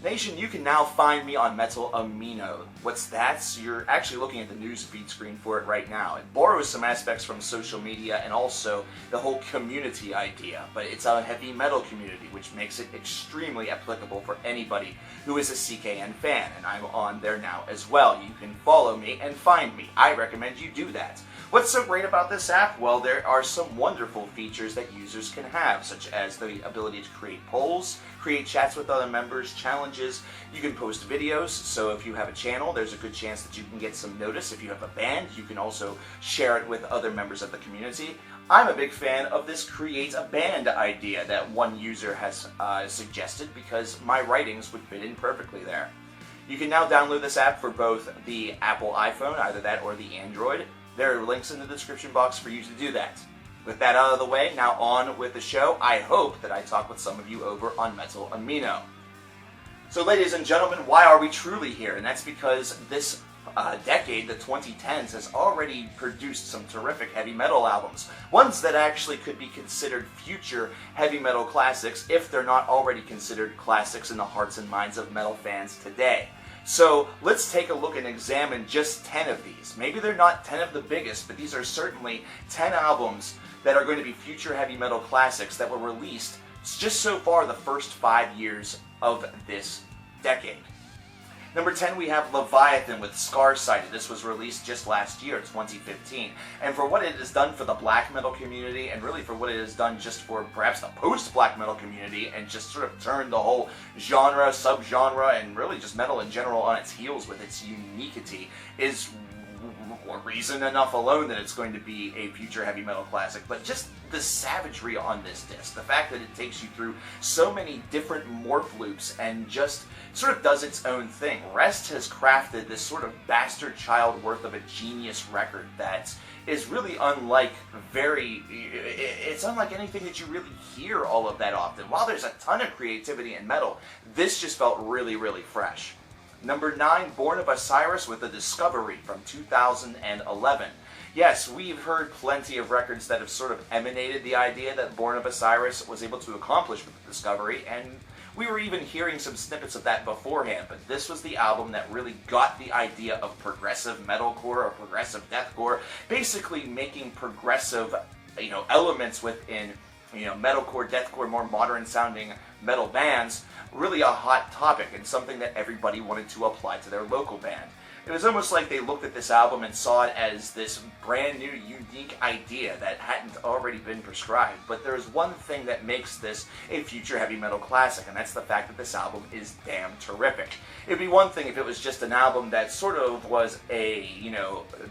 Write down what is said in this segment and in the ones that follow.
Nation, you can now find me on Metal Amino. What's that? So you're actually looking at the news feed screen for it right now. It borrows some aspects from social media and also the whole community idea, but it's a heavy metal community, which makes it extremely applicable for anybody who is a CKN fan, and I'm on there now as well. You can follow me and find me. I recommend you do that. What's so great about this app? Well, there are some wonderful features that users can have, such as the ability to create polls, create chats with other members, challenges. You can post videos, so if you have a channel, there's a good chance that you can get some notice. If you have a band, you can also share it with other members of the community. I'm a big fan of this create a band idea that one user has suggested because my writings would fit in perfectly there. You can now download this app for both the Apple iPhone, either that or the Android. There are links in the description box for you to do that. With that out of the way, now on with the show. I hope that I talk with some of you over on Metal Amino. So ladies and gentlemen, why are we truly here? And that's because this decade, the 2010s, has already produced some terrific heavy metal albums. Ones that actually could be considered future heavy metal classics if they're not already considered classics in the hearts and minds of metal fans today. So let's take a look and examine just 10 of these. Maybe they're not 10 of the biggest, but these are certainly 10 albums that are going to be future heavy metal classics that were released just so far the first 5 years of this decade. Number 10, we have Leviathan with Scar-Sighted. This was released just last year, 2015. And for what it has done for the black metal community, and really for what it has done just for perhaps the post-black metal community, and just sort of turned the whole genre, subgenre, and really just metal in general on its heels with its uniquity, is reason enough alone that it's going to be a future heavy metal classic. But just the savagery on this disc, the fact that it takes you through so many different morph loops and just sort of does its own thing. Rest has crafted this sort of bastard child worth of a genius record that is really unlike it's unlike anything that you really hear all of that often. While there's a ton of creativity in metal, this just felt really, really fresh. Number 9, Born of Osiris with the Discovery from 2011. Yes, we've heard plenty of records that have sort of emanated the idea that Born of Osiris was able to accomplish with the Discovery, and we were even hearing some snippets of that beforehand, but this was the album that really got the idea of progressive metalcore or progressive deathcore, basically making progressive, elements within, metalcore, deathcore, more modern sounding metal bands, really a hot topic and something that everybody wanted to apply to their local band. It was almost like they looked at this album and saw it as this brand new, unique idea that hadn't already been prescribed. But there's one thing that makes this a future heavy metal classic, and that's the fact that this album is damn terrific. It'd be one thing if it was just an album that sort of was a,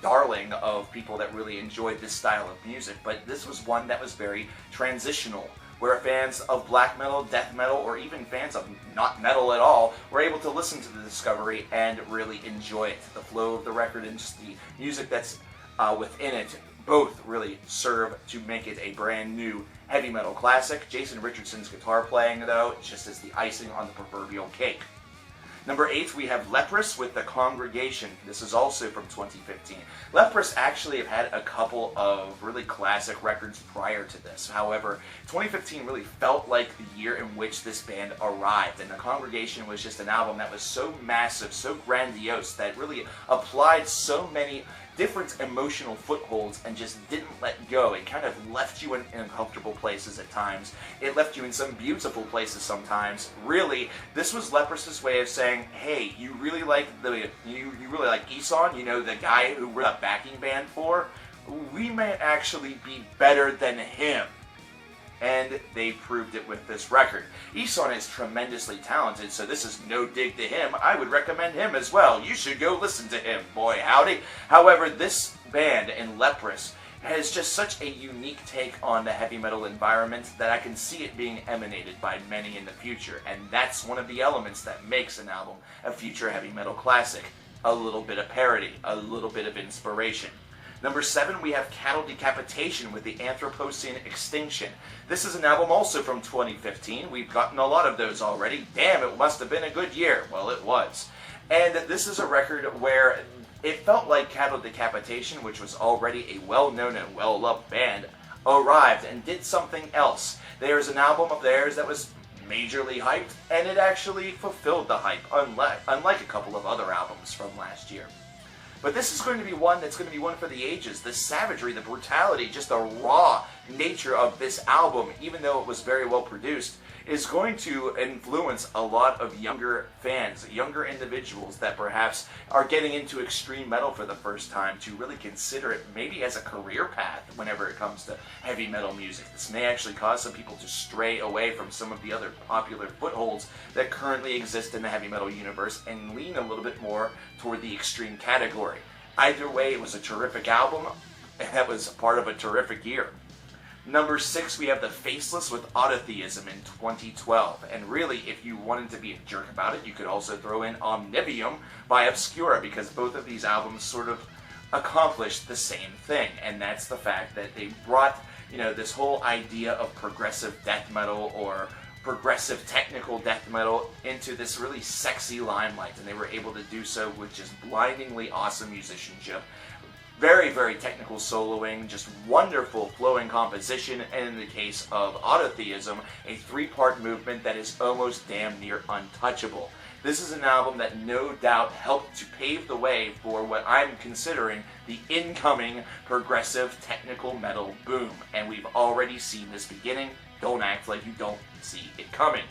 darling of people that really enjoyed this style of music, but this was one that was very transitional, where fans of black metal, death metal, or even fans of not metal at all were able to listen to the Discovery and really enjoy it. The flow of the record and just the music that's within it both really serve to make it a brand new heavy metal classic. Jason Richardson's guitar playing, though, just as the icing on the proverbial cake. Number 8, we have Leprous with The Congregation. This is also from 2015. Leprous actually have had a couple of really classic records prior to this. However, 2015 really felt like the year in which this band arrived, and The Congregation was just an album that was so massive, so grandiose, that really applied so many different emotional footholds and just didn't let go. It kind of left you in uncomfortable places at times. It left you in some beautiful places sometimes. Really, this was Leprous's way of saying, hey, you really like Eson, the guy who we're a backing band for? We may actually be better than him. And they proved it with this record. Eson is tremendously talented, so this is no dig to him. I would recommend him as well. You should go listen to him, boy howdy. However, this band in Leprous has just such a unique take on the heavy metal environment that I can see it being emanated by many in the future. And that's one of the elements that makes an album a future heavy metal classic. A little bit of parody, a little bit of inspiration. Number 7, we have Cattle Decapitation with the Anthropocene Extinction. This is an album also from 2015. We've gotten a lot of those already. Damn, it must have been a good year. Well, it was. And this is a record where it felt like Cattle Decapitation, which was already a well-known and well-loved band, arrived and did something else. There's an album of theirs that was majorly hyped, and it actually fulfilled the hype, unlike a couple of other albums from last year. But this is going to be one that's going to be one for the ages. The savagery, the brutality, just the raw nature of this album, even though it was very well produced, is going to influence a lot of younger fans, younger individuals that perhaps are getting into extreme metal for the first time to really consider it maybe as a career path whenever it comes to heavy metal music. This may actually cause some people to stray away from some of the other popular footholds that currently exist in the heavy metal universe and lean a little bit more toward the extreme category. Either way, it was a terrific album, and that was part of a terrific year. Number 6, we have the Faceless with Autotheism in 2012. And really, if you wanted to be a jerk about it, you could also throw in Omnivium by Obscura, because both of these albums sort of accomplished the same thing. And that's the fact that they brought, this whole idea of progressive death metal or progressive technical death metal into this really sexy limelight. And they were able to do so with just blindingly awesome musicianship. Very, very technical soloing, just wonderful flowing composition, and in the case of Autotheism, a 3-part movement that is almost damn near untouchable. This is an album that no doubt helped to pave the way for what I'm considering the incoming progressive technical metal boom, and we've already seen this beginning. Don't act like you don't see it coming.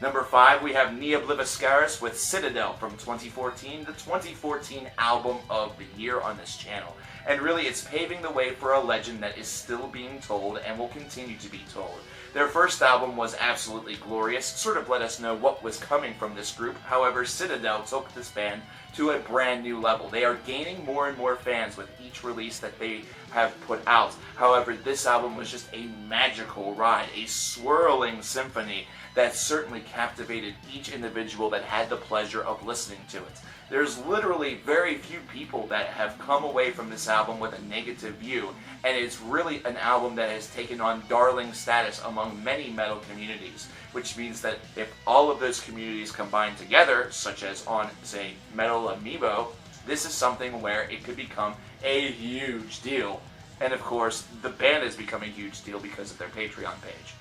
Number 5, we have Obliviscarus with Citadel from 2014, the 2014 album of the year on this channel. And really, it's paving the way for a legend that is still being told and will continue to be told. Their first album was absolutely glorious, sort of let us know what was coming from this group. However, Citadel took this band to a brand new level. They are gaining more and more fans with each release that they have put out. However, this album was just a magical ride, a swirling symphony that certainly captivated each individual that had the pleasure of listening to it. There's literally very few people that have come away from this album with a negative view, and it's really an album that has taken on darling status among many metal communities, which means that if all of those communities combine together, such as on, say, Metal Amiibo, this is something where it could become a huge deal. And of course, the band has become a huge deal because of their Patreon page.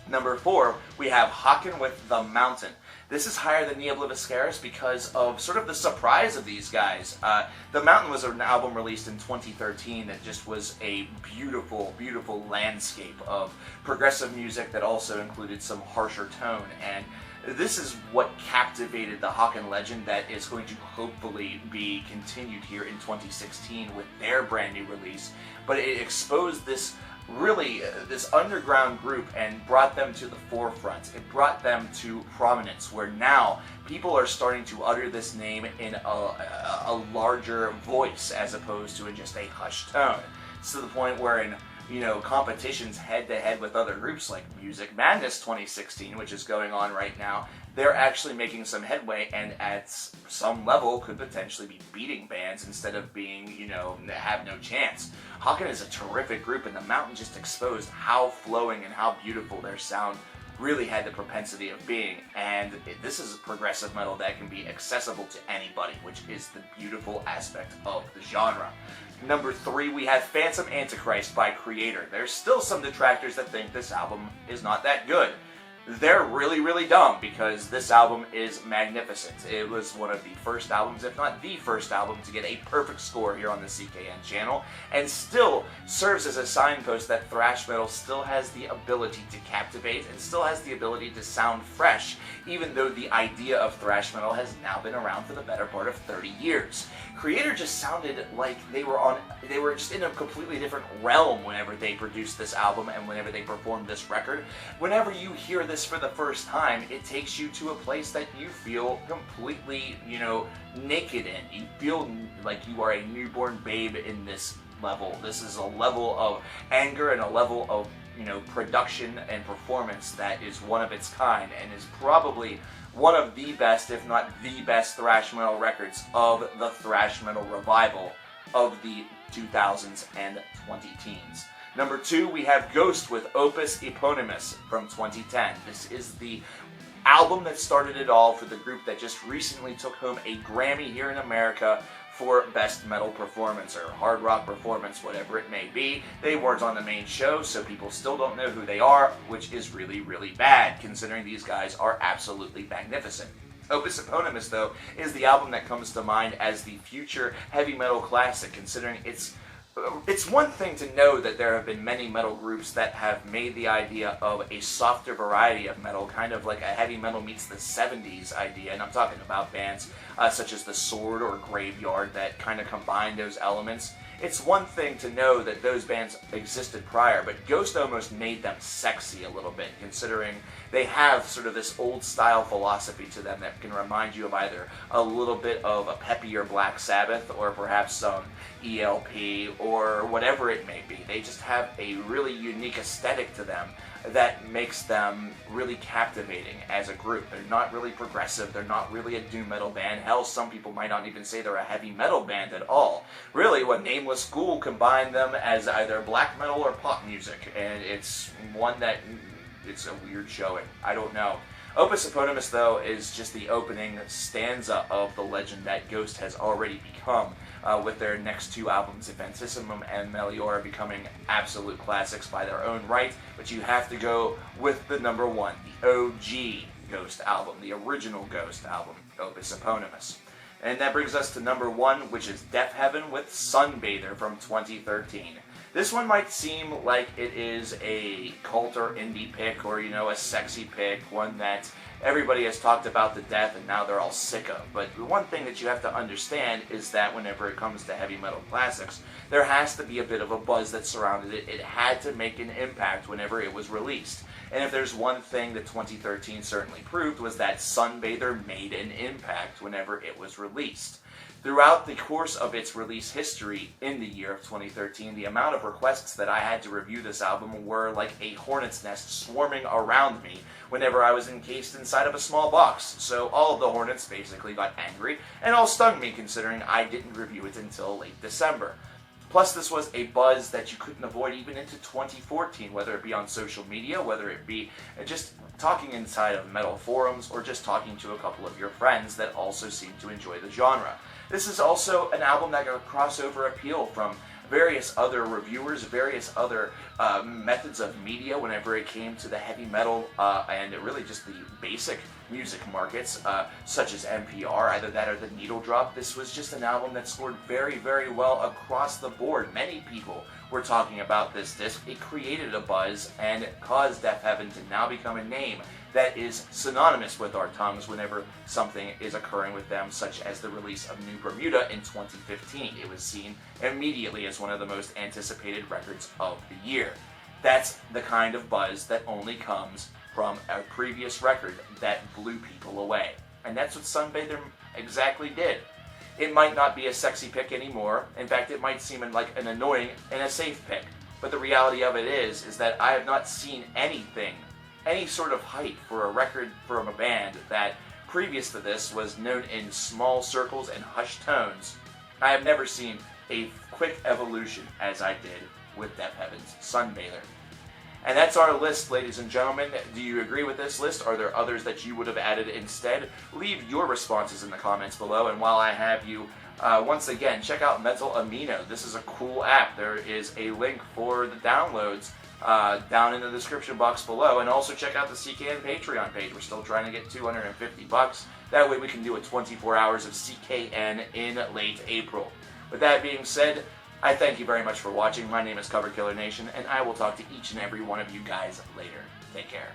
Number 4, we have Haken with The Mountain. This is higher than Obliviscarus because of sort of the surprise of these guys. The Mountain was an album released in 2013 that just was a beautiful, beautiful landscape of progressive music that also included some harsher tone. And this is what captivated the Haken legend that is going to hopefully be continued here in 2016 with their brand new release. But it exposed this underground group and brought them to the forefront. It brought them to prominence, where now people are starting to utter this name in a larger voice as opposed to just a hushed tone. It's to the point where in competitions head-to-head with other groups like Music Madness 2016, which is going on right now, they're actually making some headway and at some level could potentially be beating bands instead of being, have no chance. Haken is a terrific group, and The Mountain just exposed how flowing and how beautiful their sound really had the propensity of being, and this is progressive metal that can be accessible to anybody, which is the beautiful aspect of the genre. Number 3, we have Phantom Antichrist by Kreator. There's still some detractors that think this album is not that good. They're really, really dumb, because this album is magnificent. It was one of the first albums, if not the first album, to get a perfect score here on the CKN channel, and still serves as a signpost that thrash metal still has the ability to captivate and still has the ability to sound fresh, even though the idea of thrash metal has now been around for the better part of 30 years. Kreator just sounded like they were just in a completely different realm whenever they produced this album and whenever they performed this record. Whenever you hear this for the first time, it takes you to a place that you feel completely, naked in. You feel like you are a newborn babe in this level. This is a level of anger and a level of, production and performance that is one of its kind and is probably one of the best, if not the best, thrash metal records of the thrash metal revival of the 2000s and 2010s. Number 2, we have Ghost with Opus Eponymous from 2010. This is the album that started it all for the group that just recently took home a Grammy here in America for Best Metal Performance or Hard Rock Performance, whatever it may be. They weren't on the main show, so people still don't know who they are, which is really, really bad, considering these guys are absolutely magnificent. Opus Eponymous, though, is the album that comes to mind as the future heavy metal classic, considering it's one thing to know that there have been many metal groups that have made the idea of a softer variety of metal, kind of like a heavy metal meets the 70s idea, and I'm talking about bands such as The Sword or Graveyard that kind of combine those elements. It's one thing to know that those bands existed prior, but Ghost almost made them sexy a little bit, considering they have sort of this old-style philosophy to them that can remind you of either a little bit of a peppier Black Sabbath or perhaps some ELP or whatever it may be. They just have a really unique aesthetic to them that makes them really captivating as a group. They're not really progressive, they're not really a doom metal band. Hell, some people might not even say they're a heavy metal band at all. Really, what Nameless School combined them as either black metal or pop music, and it's one that, it's a weird showing. I don't know. Opus Eponymous, though, is just the opening stanza of the legend that Ghost has already become, with their next two albums, Infantissimum and Meliora, becoming absolute classics by their own right, but you have to go with the number one, the OG Ghost album, the original Ghost album, Opus Eponymous. And that brings us to number one, which is Deafheaven with Sunbather from 2013. This one might seem like it is a cult or indie pick, or, a sexy pick, one that everybody has talked about to death and now they're all sick of. But the one thing that you have to understand is that whenever it comes to heavy metal classics, there has to be a bit of a buzz that surrounded it. It had to make an impact whenever it was released. And if there's one thing that 2013 certainly proved, was that Sunbather made an impact whenever it was released. Throughout the course of its release history in the year of 2013, the amount of requests that I had to review this album were like a hornet's nest swarming around me whenever I was encased inside of a small box. So all of the hornets basically got angry and all stung me, considering I didn't review it until late December. Plus, this was a buzz that you couldn't avoid even into 2014, whether it be on social media, whether it be just talking inside of metal forums, or just talking to a couple of your friends that also seem to enjoy the genre. This is also an album that got a crossover appeal from various other reviewers, various other methods of media whenever it came to the heavy metal and really just the basic music markets, such as NPR, either that or the Needle Drop. This was just an album that scored very, very well across the board. Many people were talking about this disc. It created a buzz and caused Deafheaven to now become a name that is synonymous with our tongues whenever something is occurring with them, such as the release of New Bermuda in 2015. It was seen immediately as one of the most anticipated records of the year. That's the kind of buzz that only comes from a previous record that blew people away. And that's what Sunbather exactly did. It might not be a sexy pick anymore. In fact, it might seem like an annoying and a safe pick. But the reality of it is that I have not seen anything, any sort of hype for a record from a band that previous to this was known in small circles and hushed tones. I have never seen a quick evolution as I did with Deafheaven's Sunbather. And that's our list, ladies and gentlemen. Do you agree with this list? Are there others that you would have added instead? Leave your responses in the comments below. And while I have you, once again, check out Metal Amino. This is a cool app. There is a link for the downloads down in the description box below. And also check out the CKN Patreon page. We're still trying to get $250. That way we can do a 24 hours of CKN in late April. With that being said, I thank you very much for watching. My name is CoverKillerNation, and I will talk to each and every one of you guys later. Take care.